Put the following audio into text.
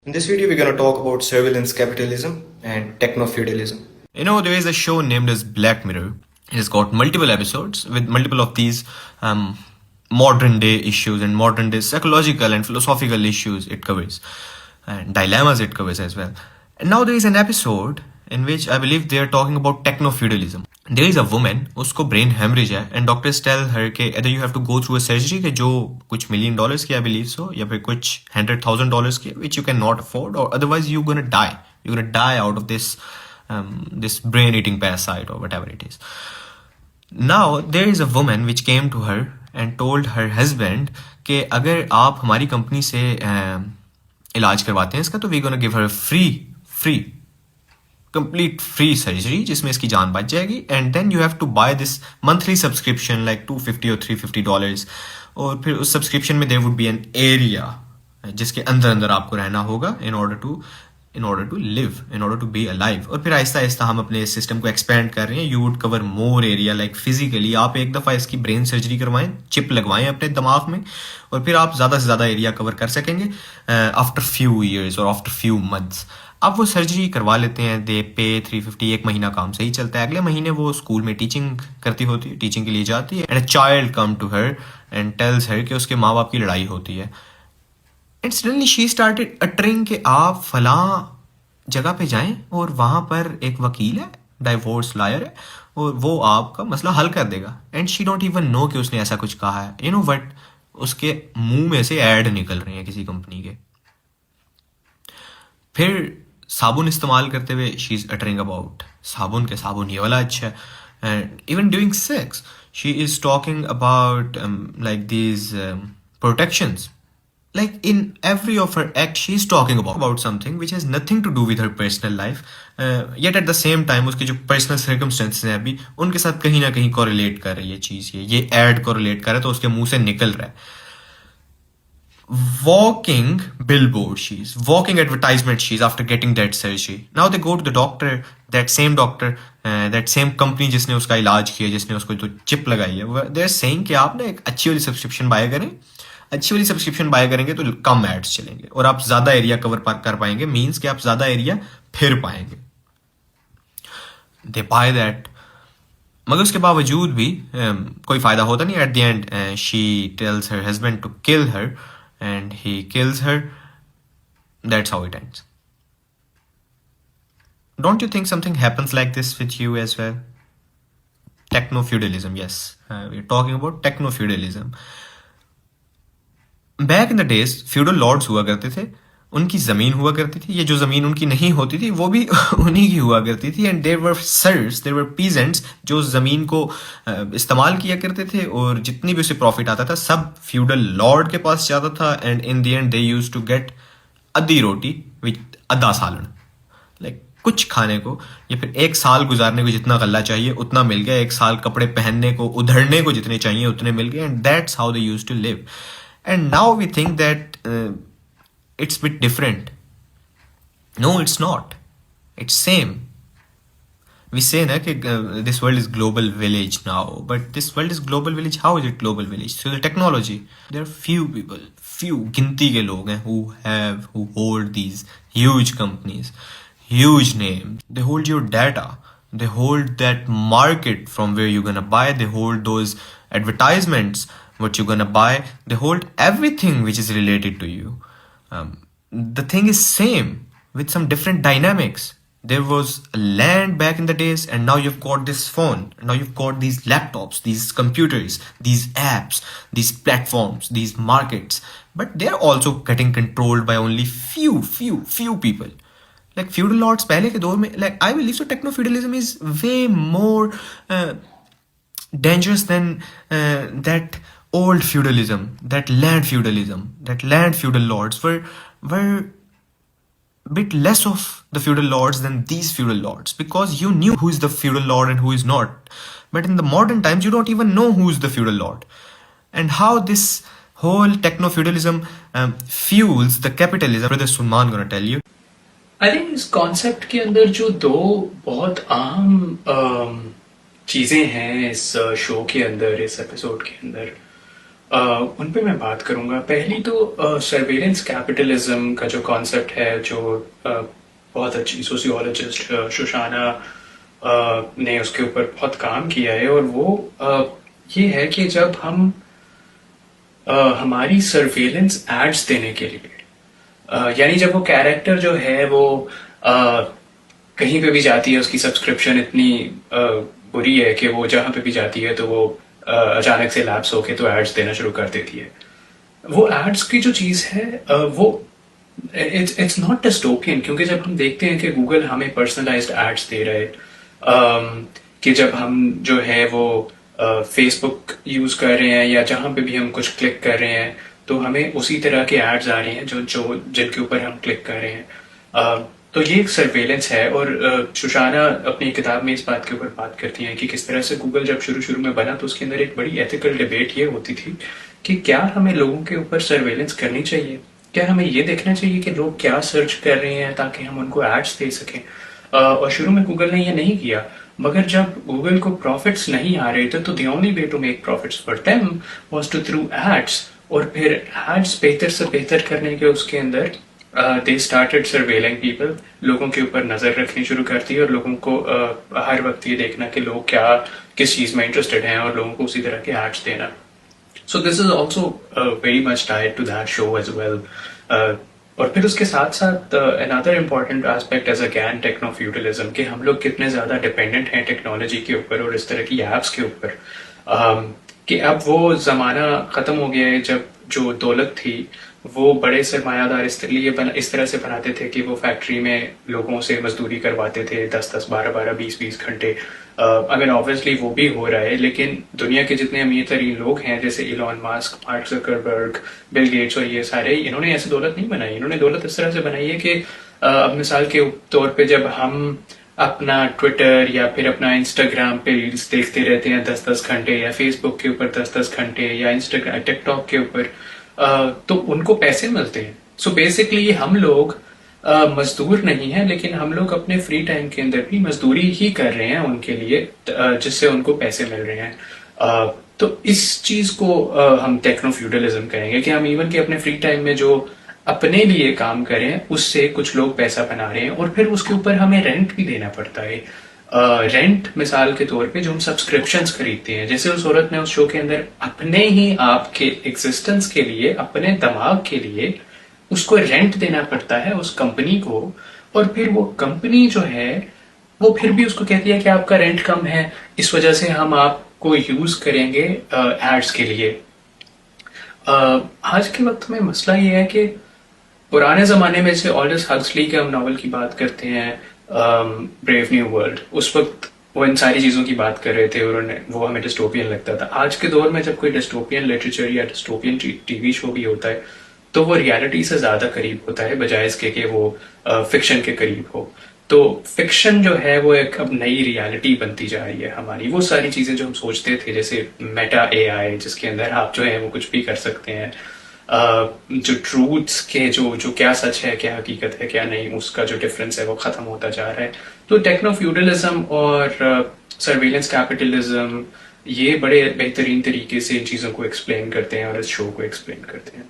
In this video, we're going to talk about surveillance capitalism and techno-feudalism. There is a show named as Black Mirror. It's got multiple episodes with multiple of these modern day issues and modern day psychological and philosophical issues it covers, and dilemmas it covers as well. And now there is an episode in which I believe they are talking about techno-feudalism. There is a woman, उसको brain hemorrhage है, and doctors tell her कि either you have to go through a surgery कि जो कुछ $1 million की I believe so, या फिर कुछ $100,000 की which you cannot afford, or otherwise you're gonna die. You're gonna die out of this this brain-eating parasite or whatever it is. Now there is a woman which came to her and told her husband कि अगर आप हमारी company से इलाज करवाते हैं इसका तो we gonna give her free complete free surgery जिसमें इसकी जान बच जाएगी, and then you have to buy this monthly subscription like $250 और $350, और फिर उस सब्सक्रिप्शन में there would be an area जिसके अंदर अंदर आपको रहना होगा in order to live, in order to be alive. और फिर आहिस्ता आहिस्ता हम अपने सिस्टम को एक्सपेंड कर रहे हैं. You would cover more area like physically. आप एक दफ़ा इसकी ब्रेन सर्जरी करवाएं, चिप लगवाएं अपने दिमाग में, और फिर आप ज़्यादा से ज़्यादा एरिया कवर कर सकेंगे आफ्टर फ्यू ईयर्स और आफ्टर फ्यू मंथ्स. अब वो सर्जरी करवा लेते हैं, दे पे $350, एक महीना काम सही चलता है. अगले महीने वो स्कूल में टीचिंग करती होती है, टीचिंग के लिए जाती है, and a child come to her and tells her कि उसके माँ बाप की लड़ाई होती है. And suddenly she started uttering कि आप फलां जगह पे जाएं और वहां पर एक वकील है, डाइवोर्स लॉयर है, और वो आपका मसला हल कर देगा. And she don't even know कि उसने ऐसा कुछ कहा है. यू नो वट, उसके मुंह में से ऐड निकल रहे हैं किसी कंपनी के. फिर साबुन इस्तेमाल करते हुए शी इज अटरिंग अबाउट साबुन के साबुन ये वाला अच्छा है. And even during sex she is talking about like these protections. Like in every of her act she is talking about something which has nothing to do with her personal life, yet at the same time उसके जो personal circumstances हैं अभी उनके साथ कहीं ना कहीं correlate कर रही है चीज़. ये ad correlate कर रहा है तो उसके मुंह से निकल रहा है. Walking billboard she is, walking advertisement she is after getting that surgery. Now they go to the doctor, that same doctor, that same company जिसने उसका इलाज किया, जिसने उसको जो चिप लगाई है, they are saying कि आप ना एक अच्छी वाली सब्सक्रिप्शन बाय करें. अच्छी वाली सब्सक्रिप्शन बाय करेंगे तो कम एड्स चलेंगे और आप ज्यादा एरिया कवर कर पाएंगे, मींस कि आप ज्यादा एरिया फिर पाएंगे. दे बाय दैट, मगर उसके बावजूद भी कोई फायदा होता नहीं. At the end she tells her husband to kill her and he kills her. That's how it ends. Don't you think something happens like this with you as well? Techno feudalism, yes, we are talking about techno feudalism. Back in the days feudal lords हुआ करते थे, उनकी ज़मीन हुआ करती थी. ये जो ज़मीन उनकी नहीं होती थी वो भी उन्हीं की हुआ करती थी. And there were serfs, there were peasants जो ज़मीन को इस्तेमाल किया करते थे, और जितनी भी उसे प्रॉफिट आता था सब फ्यूडल लॉर्ड के पास जाता था. And in the end they used to get अद्धी रोटी विथ अद्धा सालन, लाइक कुछ खाने को या फिर एक साल गुजारने को जितना गल्ला चाहिए उतना मिल गया, एक साल कपड़े पहनने को उधड़ने को जितने चाहिए उतने मिल गए. And that's how they used to live. And now we think that it's a bit different. No, it's not. It's same. We say na कि this world is global village now, but this world is global village. How is it global village? So the technology. There are few people, few गिनती के लोग हैं who hold these huge companies, huge names. They hold your data. They hold that market from where you're gonna buy. They hold those advertisements. What you're gonna buy, they hold everything which is related to you. The thing is same with some different dynamics. There was land back in the days, and now you've got this phone. Now you've got these laptops, these computers, these apps, these platforms, these markets. But they're also getting controlled by only few people. Like feudal lords पहले के दौर में, like I believe so, techno feudalism is way more dangerous than that old feudalism, that land feudalism. That land feudal lords were a bit less of the feudal lords than these feudal lords, because you knew who is the feudal lord and who is not. But in the modern times you don't even know who is the feudal lord. And how this whole techno feudalism fuels the capitalism, brother Sulman gonna tell you. I think इस concept के अंदर जो दो बहुत आम चीजें हैं इस शो के अंदर, इस एपिसोड के अंदर, उन पे मैं बात करूंगा। पहली तो सर्वेलेंस कैपिटलिज्म का जो कॉन्सेप्ट है, जो बहुत अच्छी सोशियोलॉजिस्ट शोशाना ने उसके ऊपर बहुत काम किया है, और वो ये है कि जब हम हमारी सर्वेलेंस एड्स देने के लिए, यानी जब वो कैरेक्टर जो है वो अ, कहीं पे भी जाती है, उसकी सब्सक्रिप्शन इतनी बुरी है कि वो जहां पे भी जाती है तो वो अचानक से लैप्स होके तो एड्स देना शुरू कर देती है। वो एड्स की जो चीज है, वो इट्स नॉट डिस्टोपियन, क्योंकि जब हम देखते हैं कि गूगल हमें पर्सनलाइज्ड एड्स दे रहे, कि जब हम जो है वो फेसबुक यूज कर रहे हैं या जहां पे भी हम कुछ क्लिक कर रहे हैं तो हमें उसी तरह के एड्स आ रही हैं जो जो जिनके ऊपर हम क्लिक कर रहे हैं। तो ये एक सर्वेलेंस है। और सुशाना अपनी किताब में इस बात के ऊपर बात करती हैं कि किस तरह से गूगल जब शुरू शुरू में बना तो उसके अंदर एक बड़ी एथिकल डिबेट ये होती थी कि क्या हमें लोगों के ऊपर सर्वेलेंस करनी चाहिए, क्या हमें ये देखना चाहिए कि लोग क्या सर्च कर रहे हैं ताकि हम उनको एड्स दे सकें। और शुरू में गूगल ने ये नहीं किया, मगर जब गूगल को प्रॉफिट्स नहीं आ रहे थे तो the only way to make profits for them was to through ads. और फिर एड्स बेहतर से बेहतर करने के उसके अंदर दे स्टार्टेड सर्वेलिंग पीपल, लोगों के ऊपर नजर रखनी शुरू कर दी और लोगों को हर वक्त ये देखना कि लोग क्या किस चीज में इंटरेस्टेड हैं और लोगों को उसी तरह के एड्स देना। So this is also very much tied to that show as well. और फिर उसके साथ साथ another important aspect as again techno feudalism, कि हम लोग कितने ज्यादा डिपेंडेंट हैं टेक्नोलॉजी के ऊपर और इस तरह की एप्स के ऊपर, कि अब वो जमाना खत्म हो गया है जब जो दौलत थी वो बड़े सरमायादार इस तरह से बनाते थे कि वो फैक्ट्री में लोगों से मजदूरी करवाते थे 10-10, 12-12, 20-20 घंटे। अगर ऑब्वियसली वो भी हो रहा है, लेकिन दुनिया के जितने अमीर तरीन लोग हैं जैसे Elon Musk, mark Zuckerberg, Bill Gates और ये सारे, इन्होंने ऐसी दौलत नहीं बनाई। इन्होंने दौलत इस तरह से बनाई है कि अब मिसाल के तौर पे जब हम अपना ट्विटर या फिर अपना इंस्टाग्राम पे रील्स देखते रहते हैं 10-10 घंटे, या फेसबुक के ऊपर 10-10 घंटे, या इंस्टाग्राम टिकटॉक के ऊपर, तो उनको पैसे मिलते हैं। सो बेसिकली हम लोग मजदूर नहीं है, लेकिन हम लोग अपने फ्री टाइम के अंदर भी मजदूरी ही कर रहे हैं उनके लिए, जिससे उनको पैसे मिल रहे हैं। तो इस चीज को हम टेक्नो फ्यूडलिज्म कहेंगे, कि हम इवन के अपने फ्री टाइम में जो अपने लिए काम करें उससे कुछ लोग पैसा बना रहे हैं और फिर उसके ऊपर हमें रेंट भी देना पड़ता है। रेंट मिसाल के तौर पे जो हम सब्सक्रिप्शंस खरीदते हैं, जैसे उस औरत ने उस शो के अंदर अपने ही आपके एग्जिस्टेंस के लिए, अपने दिमाग के लिए उसको रेंट देना पड़ता है उस कंपनी को, और फिर वो कंपनी जो है वो फिर भी उसको कहती है कि आपका रेंट कम है, इस वजह से हम आपको यूज करेंगे एड्स के लिए। आज के वक्त में मसला ये है कि पुराने जमाने में जैसे ऑल्डस हक्सली के हम नॉवल की बात करते हैं, ब्रेव न्यू वर्ल्ड, उस वक्त वो इन सारी चीजों की बात कर रहे थे और वो हमें डिस्टोपियन लगता था। आज के दौर में जब कोई डिस्टोपियन लिटरेचर या डिस्टोपियन टीवी शो भी होता है तो वो रियलिटी से ज्यादा करीब होता है, बजाय इसके कि वो फिक्शन के करीब हो। तो फिक्शन जो है वो एक अब नई रियलिटी बनती जा रही है हमारी। वो सारी चीजें जो हम सोचते थे, जैसे मेटा एआई जिसके अंदर आप जो है वो कुछ भी कर सकते हैं, जो ट्रूथ्स के जो क्या सच है, क्या हकीकत है, क्या नहीं, उसका जो डिफरेंस है वो खत्म होता जा रहा है। तो टेक्नो फ्यूडलिज्म और सर्वेलेंस कैपिटलिज्म ये बड़े बेहतरीन तरीके से इन चीजों को एक्सप्लेन करते हैं और इस शो को एक्सप्लेन करते हैं।